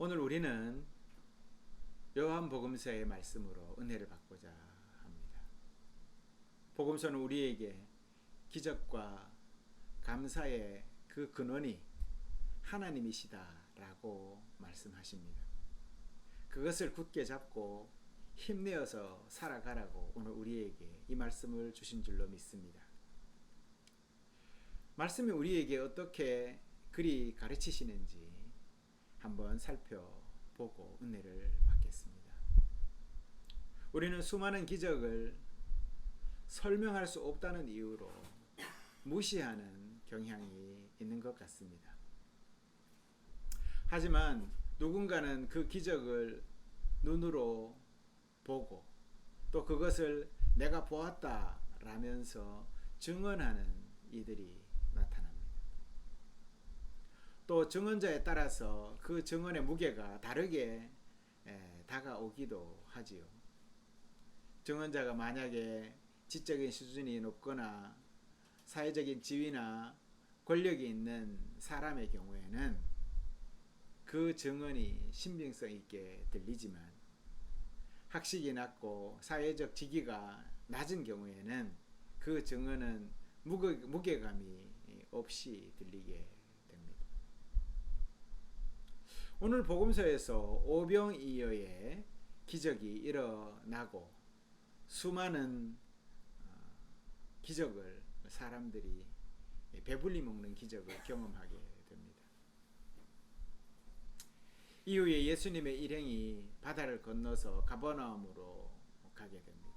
오늘 우리는 요한복음서의 말씀으로 은혜를 받고자 합니다. 복음서는 우리에게 기적과 감사의 그 근원이 하나님이시다라고 말씀하십니다. 그것을 굳게 잡고 힘내어서 살아가라고 오늘 우리에게 이 말씀을 주신 줄로 믿습니다. 말씀이 우리에게 어떻게 그리 가르치시는지 한번 살펴보고 은혜를 받겠습니다. 우리는 수많은 기적을 설명할 수 없다는 이유로 무시하는 경향이 있는 것 같습니다. 하지만 누군가는 그 기적을 눈으로 보고 또 그것을 내가 보았다 라면서 증언하는 이들이 나타납니다. 또 증언자에 따라서 그 증언의 무게가 다르게 다가오기도 하지요. 증언자가 만약에 지적인 수준이 높거나 사회적인 지위나 권력이 있는 사람의 경우에는 그 증언이 신빙성 있게 들리지만 학식이 낮고 사회적 직위가 낮은 경우에는 그 증언은 무게감이 없이 들리게 됩니다. 오늘 복음서에서 오병이어의 기적이 일어나고 수많은 기적을 사람들이 배불리 먹는 기적을 경험하게 됩니다. 이후에 예수님의 일행이 바다를 건너서 가버나움으로 가게 됩니다.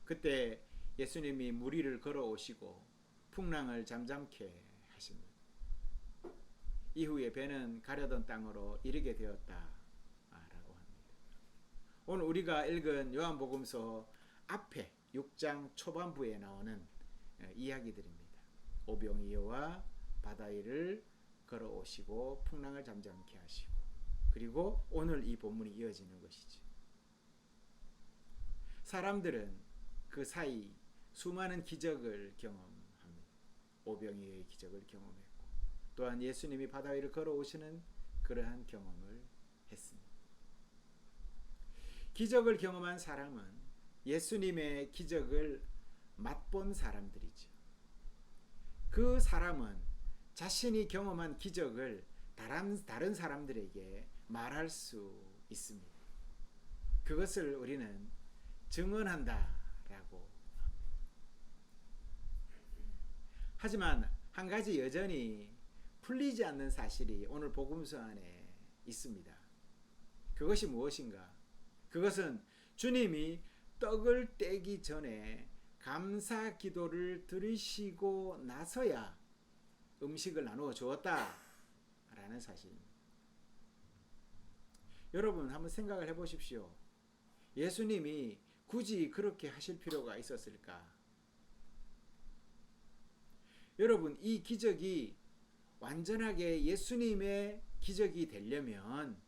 그때 예수님이 물 위를 걸어오시고 풍랑을 잠잠케 하십니다. 이후에 배는 가려던 땅으로 이르게 되었다라고 합니다. 오늘 우리가 읽은 요한복음서 앞에 6장 초반부에 나오는 이야기들입니다. 오병이어와 바다 위를 걸어오시고 풍랑을 잠잠케 하시고 그리고 오늘 이 본문이 이어지는 것이죠. 사람들은 그 사이 수많은 기적을 경험합니다. 오병이어의 기적을 경험했고 또한 예수님이 바다 위를 걸어오시는 그러한 경험을 했습니다. 기적을 경험한 사람은 예수님의 기적을 맛본 사람들이죠. 그 사람은 자신이 경험한 기적을 다른 사람들에게 말할 수 있습니다. 그것을 우리는 증언한다라고 합니다. 하지만 한 가지 여전히 풀리지 않는 사실이 오늘 복음서 안에 있습니다. 그것이 무엇인가? 그것은 주님이 떡을 떼기 전에 감사 기도를 들으시고 나서야 음식을 나누어 주었다라는 사실입니다. 여러분 한번 생각을 해보십시오. 예수님이 굳이 그렇게 하실 필요가 있었을까? 여러분 이 기적이 완전하게 예수님의 기적이 되려면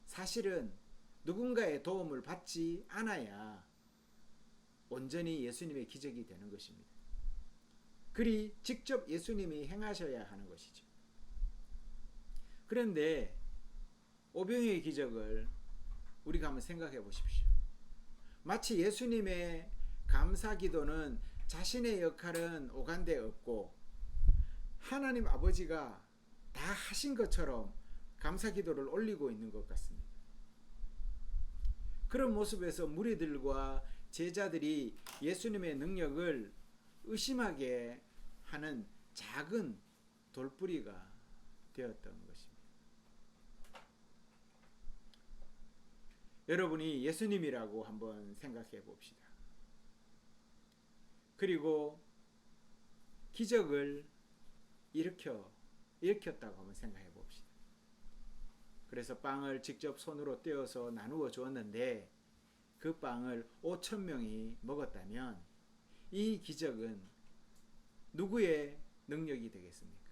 사실은 누군가의 도움을 받지 않아야 온전히 예수님의 기적이 되는 것입니다. 그리 직접 예수님이 행하셔야 하는 것이죠. 그런데 오병이어의 기적을 우리가 한번 생각해 보십시오. 마치 예수님의 감사 기도는 자신의 역할은 오간데 없고 하나님 아버지가 다 하신 것처럼 감사 기도를 올리고 있는 것 같습니다. 그런 모습에서 무리들과 제자들이 예수님의 능력을 의심하게 하는 작은 돌뿌리가 되었던 것입니다. 여러분이 예수님이라고 한번 생각해 봅시다. 그리고 기적을 일으켰다고 한번 생각해 봅시다. 그래서 빵을 직접 손으로 떼어서 나누어 주었는데 그 빵을 5,000명이 먹었다면 이 기적은 누구의 능력이 되겠습니까?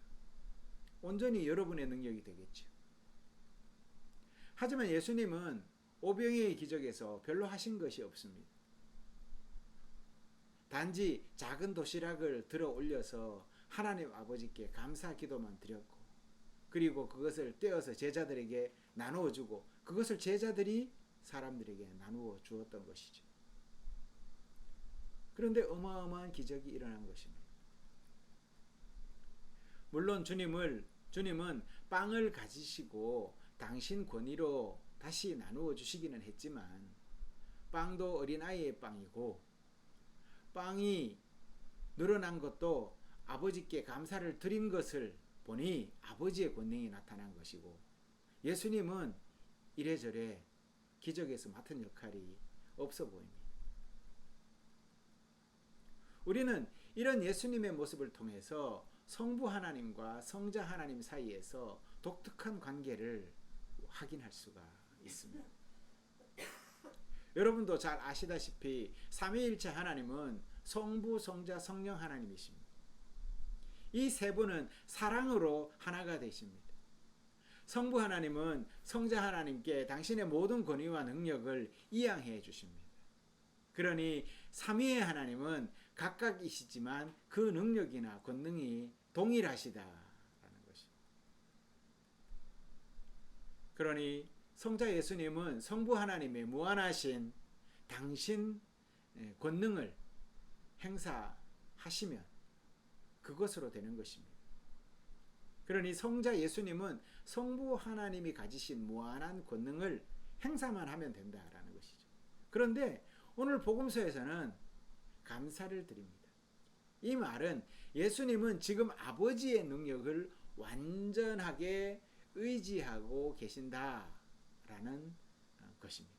온전히 여러분의 능력이 되겠죠. 하지만 예수님은 오병이어의 기적에서 별로 하신 것이 없습니다. 단지 작은 도시락을 들어 올려서 하나님 아버지께 감사 기도만 드렸고 그리고 그것을 떼어서 제자들에게 나누어 주고 그것을 제자들이 사람들에게 나누어 주었던 것이죠. 그런데 어마어마한 기적이 일어난 것입니다. 물론 주님은 빵을 가지시고 당신 권위로 다시 나누어 주시기는 했지만 빵도 어린아이의 빵이고 빵이 늘어난 것도 아버지께 감사를 드린 것을 보니 아버지의 권능이 나타난 것이고 예수님은 이래저래 기적에서 맡은 역할이 없어 보입니다. 우리는 이런 예수님의 모습을 통해서 성부 하나님과 성자 하나님 사이에서 독특한 관계를 확인할 수가 있습니다. 여러분도 잘 아시다시피 삼위일체 하나님은 성부, 성자, 성령 하나님이십니다. 이 세 분은 사랑으로 하나가 되십니다. 성부 하나님은 성자 하나님께 당신의 모든 권위와 능력을 이양해 주십니다. 그러니 삼위의 하나님은 각각이시지만 그 능력이나 권능이 동일하시다라는 것입니다. 그러니 성자 예수님은 성부 하나님의 무한하신 당신 권능을 행사하시면 그것으로 되는 것입니다. 그러니 성자 예수님은 성부 하나님이 가지신 무한한 권능을 행사만 하면 된다라는 것이죠. 그런데 오늘 복음서에서는 감사를 드립니다. 이 말은 예수님은 지금 아버지의 능력을 완전하게 의지하고 계신다라는 것입니다.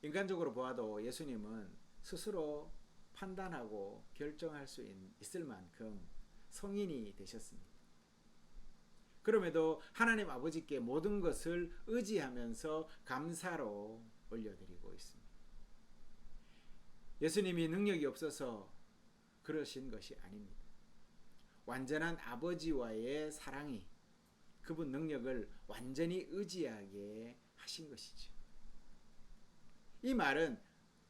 인간적으로 보아도 예수님은 스스로 판단하고 결정할 수 있을 만큼 성인이 되셨습니다. 그럼에도 하나님 아버지께 모든 것을 의지하면서 감사로 올려드리고 있습니다. 예수님이 능력이 없어서 그러신 것이 아닙니다. 완전한 아버지와의 사랑이 그분 능력을 완전히 의지하게 하신 것이죠. 이 말은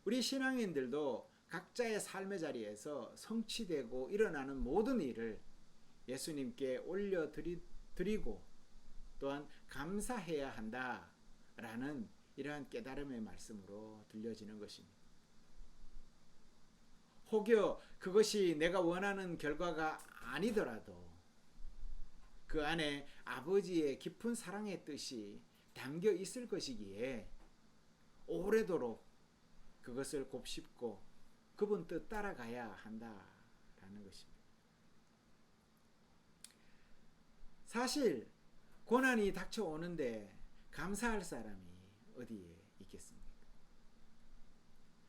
우리 신앙인들도 각자의 삶의 자리에서 성취되고 일어나는 모든 일을 예수님께 올려드리고 또한 감사해야 한다라는 이러한 깨달음의 말씀으로 들려지는 것입니다. 혹여 그것이 내가 원하는 결과가 아니더라도 그 안에 아버지의 깊은 사랑의 뜻이 담겨 있을 것이기에 오래도록 그것을 곱씹고 그분 뜻 따라가야 한다라는 것입니다. 사실 고난이 닥쳐오는데 감사할 사람이 어디에 있겠습니까?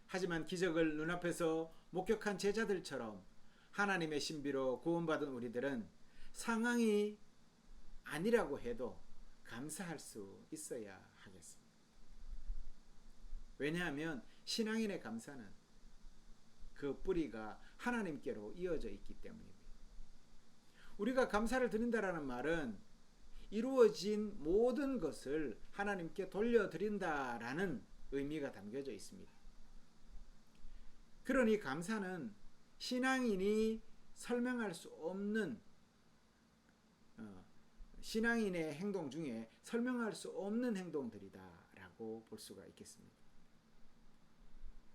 하지만 기적을 눈앞에서 목격한 제자들처럼 하나님의 신비로 구원받은 우리들은 상황이 아니라고 해도 감사할 수 있어야 하겠습니다. 왜냐하면 신앙인의 감사는 그 뿌리가 하나님께로 이어져 있기 때문입니다. 우리가 감사를 드린다라는 말은 이루어진 모든 것을 하나님께 돌려드린다라는 의미가 담겨져 있습니다. 그러니 감사는 신앙인이 설명할 수 없는 신앙인의 행동 중에 설명할 수 없는 행동들이다라고 볼 수가 있겠습니다.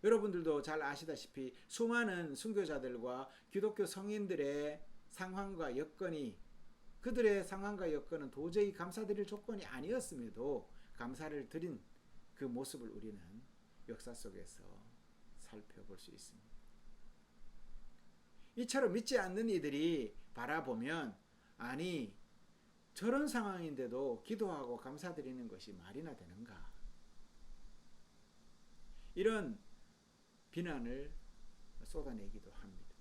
여러분들도 잘 아시다시피 수많은 순교자들과 기독교 성인들의 상황과 여건이 그들의 상황과 여건은 도저히 감사드릴 조건이 아니었음에도 감사를 드린 그 모습을 우리는 역사 속에서 살펴볼 수 있습니다. 이처럼 믿지 않는 이들이 바라보면 아니 저런 상황인데도 기도하고 감사드리는 것이 말이나 되는가? 이런 비난을 쏟아내기도 합니다.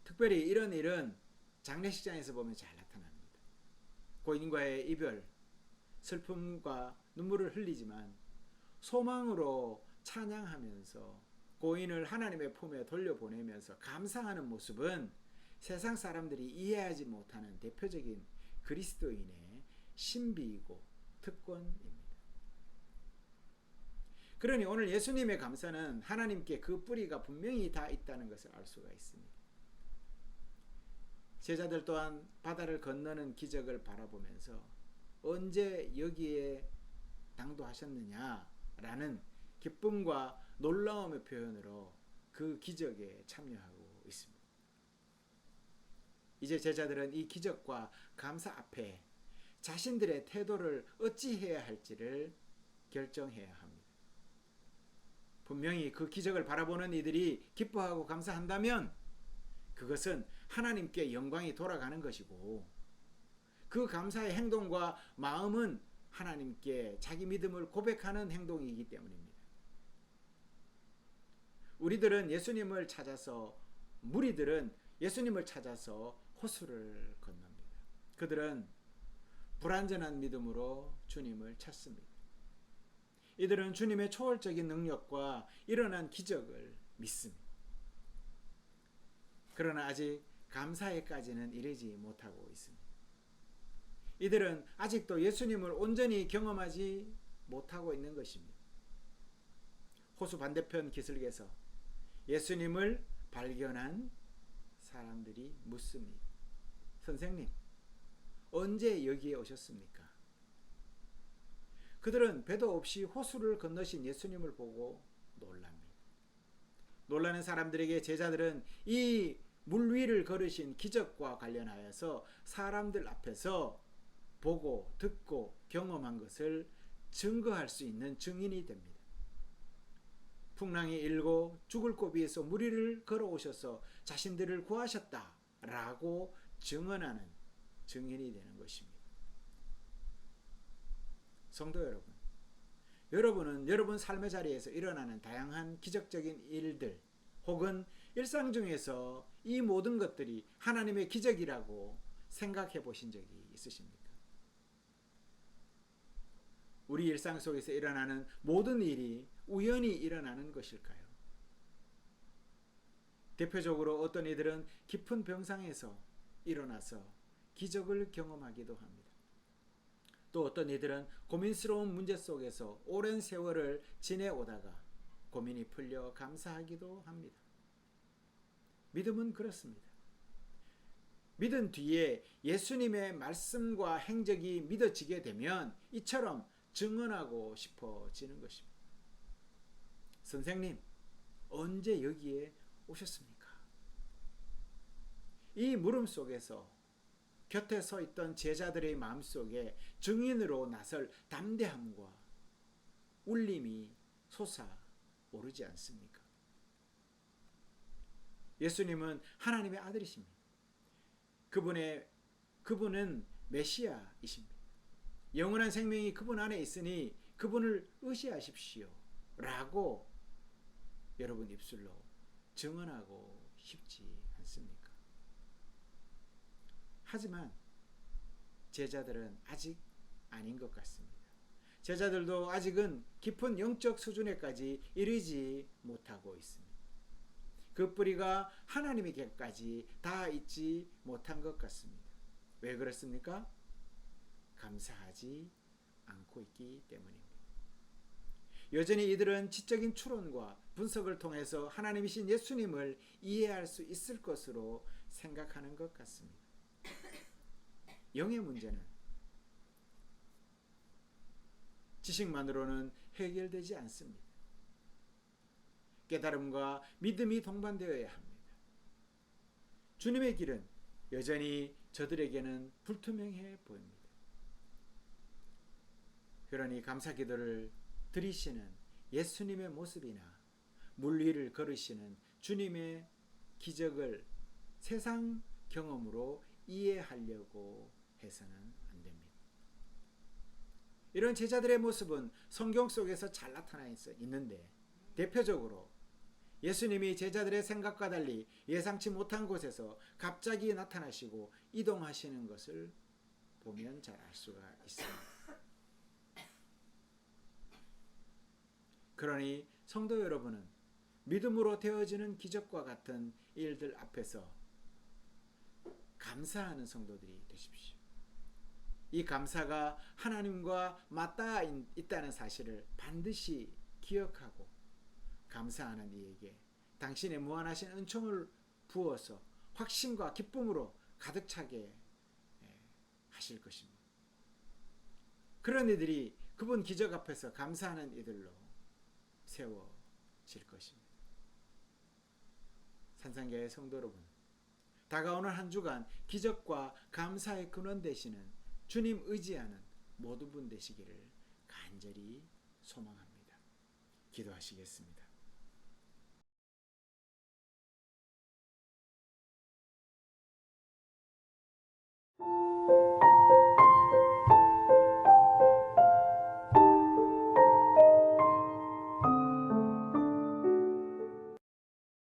특별히 이런 일은 장례식장에서 보면 잘 나타납니다. 고인과의 이별, 슬픔과 눈물을 흘리지만 소망으로 찬양하면서 고인을 하나님의 품에 돌려보내면서 감사하는 모습은 세상 사람들이 이해하지 못하는 대표적인 그리스도인의 신비이고 특권입니다. 그러니 오늘 예수님의 감사는 하나님께 그 뿌리가 분명히 다 있다는 것을 알 수가 있습니다. 제자들 또한 바다를 건너는 기적을 바라보면서 언제 여기에 당도하셨느냐라는 기쁨과 놀라움의 표현으로 그 기적에 참여하고 있습니다. 이제 제자들은 이 기적과 감사 앞에 자신들의 태도를 어찌해야 할지를 결정해야 합니다. 분명히 그 기적을 바라보는 이들이 기뻐하고 감사한다면 그것은 하나님께 영광이 돌아가는 것이고, 그 감사의 행동과 마음은 하나님께 자기 믿음을 고백하는 행동이기 때문입니다. 우리들은 예수님을 찾아서, 무리들은 예수님을 찾아서 호수를 건넙니다. 그들은 불완전한 믿음으로 주님을 찾습니다. 이들은 주님의 초월적인 능력과 일어난 기적을 믿습니다. 그러나 아직 감사에까지는 이르지 못하고 있습니다. 이들은 아직도 예수님을 온전히 경험하지 못하고 있는 것입니다. 호수 반대편 기슭에서 예수님을 발견한 사람들이 묻습니다. 선생님, 언제 여기에 오셨습니까? 그들은 배도 없이 호수를 건너신 예수님을 보고 놀랍니다. 놀라는 사람들에게 제자들은 이 물 위를 걸으신 기적과 관련하여서 사람들 앞에서 보고 듣고 경험한 것을 증거할 수 있는 증인이 됩니다. 풍랑이 일고 죽을 고비에서 물 위를 걸어오셔서 자신들을 구하셨다라고 증언하는 증인이 되는 것입니다. 성도 여러분, 여러분은 여러분 삶의 자리에서 일어나는 다양한 기적적인 일들 혹은 일상 중에서 이 모든 것들이 하나님의 기적이라고 생각해 보신 적이 있으십니까? 우리 일상 속에서 일어나는 모든 일이 우연히 일어나는 것일까요? 대표적으로 어떤 이들은 깊은 병상에서 일어나서 기적을 경험하기도 합니다. 또 어떤 이들은 고민스러운 문제 속에서 오랜 세월을 지내오다가 고민이 풀려 감사하기도 합니다. 믿음은 그렇습니다. 믿은 뒤에 예수님의 말씀과 행적이 믿어지게 되면 이처럼 증언하고 싶어지는 것입니다. 선생님, 언제 여기에 오셨습니까? 이 물음 속에서 곁에 서 있던 제자들의 마음속에 증인으로 나설 담대함과 울림이 솟아오르지 않습니까? 예수님은 하나님의 아들이십니다. 그분은 메시아이십니다. 영원한 생명이 그분 안에 있으니 그분을 의지하십시오 라고 여러분 입술로 증언하고 싶지 않습니까? 하지만 제자들은 아직 아닌 것 같습니다. 제자들도 아직은 깊은 영적 수준에까지 이르지 못하고 있습니다. 그 뿌리가 하나님에게까지 닿아있지 못한 것 같습니다. 왜 그렇습니까? 감사하지 않고 있기 때문입니다. 여전히 이들은 지적인 추론과 분석을 통해서 하나님이신 예수님을 이해할 수 있을 것으로 생각하는 것 같습니다. 영의 문제는 지식만으로는 해결되지 않습니다. 깨달음과 믿음이 동반되어야 합니다. 주님의 길은 여전히 저들에게는 불투명해 보입니다. 그러니 감사기도를 드리시는 예수님의 모습이나 물 위를 걸으시는 주님의 기적을 세상 경험으로 이해하려고 해서는 안 됩니다. 이런 제자들의 모습은 성경 속에서 잘 나타나 있는데 대표적으로 예수님이 제자들의 생각과 달리 예상치 못한 곳에서 갑자기 나타나시고 이동하시는 것을 보면 잘 알 수가 있습니다. 그러니 성도 여러분은 믿음으로 되어지는 기적과 같은 일들 앞에서 감사하는 성도들이 되십시오. 이 감사가 하나님과 맞닿아 있다는 사실을 반드시 기억하고 감사하는 이에게 당신의 무한하신 은총을 부어서 확신과 기쁨으로 가득 차게 하실 것입니다. 그런 이들이 그분 기적 앞에서 감사하는 이들로 세워질 것입니다. 산상교회 성도 여러분, 다가오는 한 주간 기적과 감사의 근원 되시는 주님 의지하는 모든 분 되시기를 간절히 소망합니다. 기도하시겠습니다.